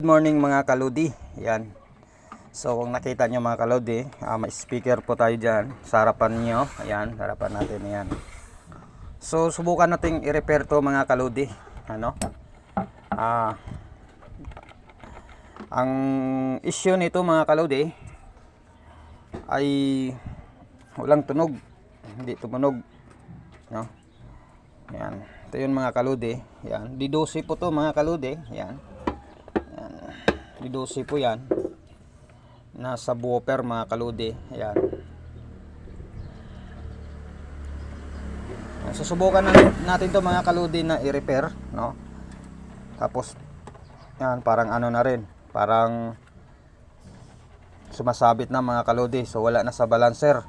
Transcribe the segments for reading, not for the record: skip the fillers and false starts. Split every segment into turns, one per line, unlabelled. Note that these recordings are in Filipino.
Good morning mga kaludi. Yan. So kung nakita nyo mga kaludi, may speaker po tayo dyan sa harapan nyo. Ayan, harapan natin. Ayan. So subukan natin i-repair to mga kaludi. Ano? Ang issue nito mga kaludi ay walang tunog. Hindi tumunog. No? Ayan. Ito yun mga kaludi. Ayan. D12 po to mga kaludi. Ayan. D12 po yan. Nasa woofer mga kaludi. Ayan. Susubukan natin to mga kaludi na i-repair, no? Tapos yan, parang ano na rin, parang sumasabit na mga kaludi. So wala na sa balancer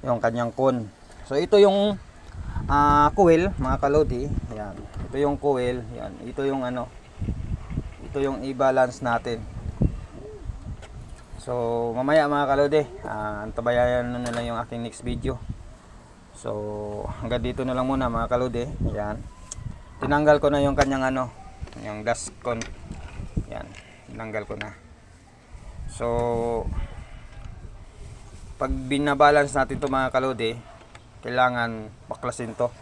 yung kanyang con. So ito yung coil mga kaludi. Ayan. Ito yung coil. Yan. Ito yung ano, ito yung i-balance natin. So mamaya mga kalode, antabayan na lang yung aking next video. So hanggang dito na lang muna mga kalode. Yan. Tinanggal ko na yung kanyang ano, yung dust con. Yan, tinanggal ko na. So pag binabalance natin to mga kalode, kailangan baklasin to.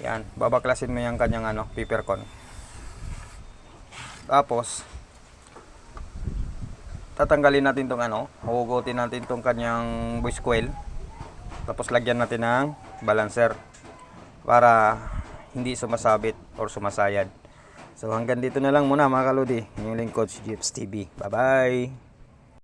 Yan, babaklasin mo yung kanyang ano, paper con. Tapos tatanggalin natin tong ano, hugutin natin tong kanyang voice coil. Tapos lagyan natin ng balancer para hindi sumasabit or sumasayad. So hanggang dito na lang muna mga kaludi. Yung link Coach Jeeps TV. Bye bye.